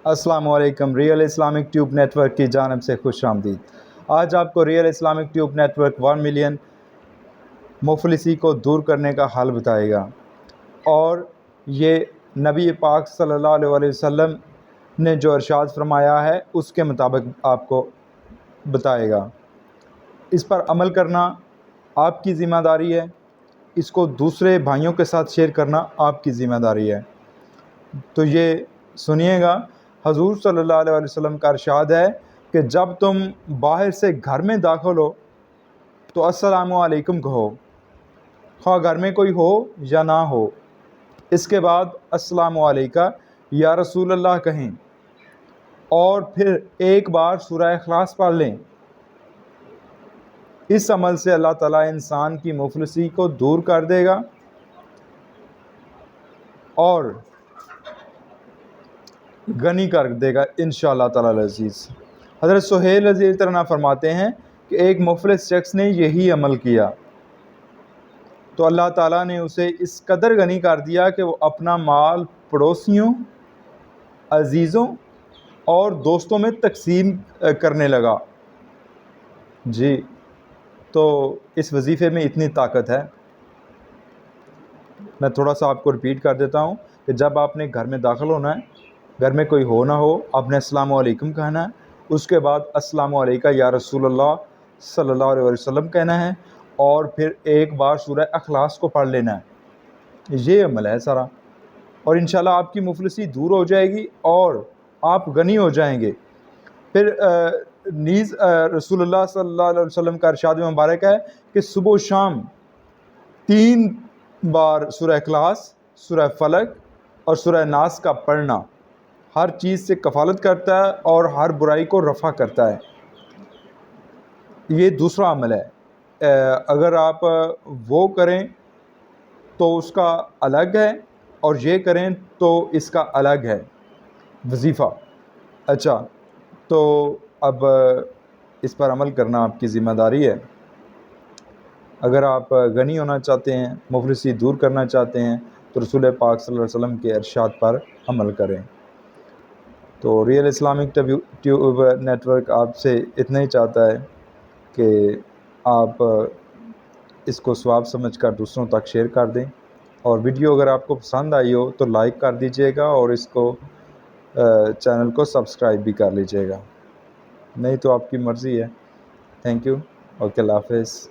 السلام علیکم، real Islamic tube network کی جانب سے خوش آمدید۔ آج آپ کو real Islamic tube network 1 million مفلسی کو دور کرنے کا حل بتائے گا، اور یہ نبی پاک صلی اللہ علیہ وسلم نے جو ارشاد فرمایا ہے اس کے مطابق آپ کو بتائے گا۔ اس پر عمل کرنا آپ کی ذمہ داری ہے، اس کو دوسرے بھائیوں کے ساتھ شیئر کرنا آپ کی ذمہ داری ہے۔ تو یہ سنیے گا، حضور صلی اللہ علیہ وسلم کا ارشاد ہے کہ جب تم باہر سے گھر میں داخل ہو تو السلام علیکم کہو، خواہ گھر میں کوئی ہو یا نہ ہو۔ اس کے بعد السلام علیکہ یا رسول اللہ کہیں، اور پھر ایک بار سورہ اخلاص پڑھ لیں۔ اس عمل سے اللہ تعالیٰ انسان کی مفلسی کو دور کر دے گا اور غنی کر دے گا انشاءاللہ تعالیٰ العزیز۔ حضرت سہیل رضی اللہ عنہ فرماتے ہیں کہ ایک مفلس شخص نے یہی عمل کیا تو اللہ تعالیٰ نے اسے اس قدر غنی کر دیا کہ وہ اپنا مال پڑوسیوں، عزیزوں اور دوستوں میں تقسیم کرنے لگا۔ جی، تو اس وظیفے میں اتنی طاقت ہے۔ میں تھوڑا سا آپ کو ریپیٹ کر دیتا ہوں کہ جب آپ نے گھر میں داخل ہونا ہے، گھر میں کوئی ہو نہ ہو، آپ نے السلام علیکم کہنا ہے، اس کے بعد السلام علیکہ یا رسول اللہ صلی اللہ علیہ وسلم کہنا ہے، اور پھر ایک بار سورہ اخلاص کو پڑھ لینا ہے۔ یہ عمل ہے سارا، اور انشاءاللہ آپ کی مفلسی دور ہو جائے گی اور آپ غنی ہو جائیں گے۔ پھر نیز رسول اللہ صلی اللہ علیہ وسلم کا ارشاد مبارک ہے کہ صبح و شام 3 بار سورہ اخلاص، سورہ فلق اور سورہ ناس کا پڑھنا ہر چیز سے کفالت کرتا ہے اور ہر برائی کو رفع کرتا ہے۔ یہ دوسرا عمل ہے، اگر آپ وہ کریں تو اس کا الگ ہے، اور یہ کریں تو اس کا الگ ہے وظیفہ۔ اچھا، تو اب اس پر عمل کرنا آپ کی ذمہ داری ہے۔ اگر آپ غنی ہونا چاہتے ہیں، مفلسی دور کرنا چاہتے ہیں، تو رسول پاک صلی اللہ علیہ وسلم کے ارشاد پر عمل کریں۔ تو real Islamic tube network آپ سے اتنا ہی چاہتا ہے کہ آپ اس کو ثواب سمجھ کر دوسروں تک شیئر کر دیں، اور ویڈیو اگر آپ کو پسند آئی ہو تو لائک کر دیجئے گا، اور اس کو چینل کو سبسکرائب بھی کر لیجئے گا، نہیں تو آپ کی مرضی ہے۔ تھینک یو، اوکے، اللہ حافظ۔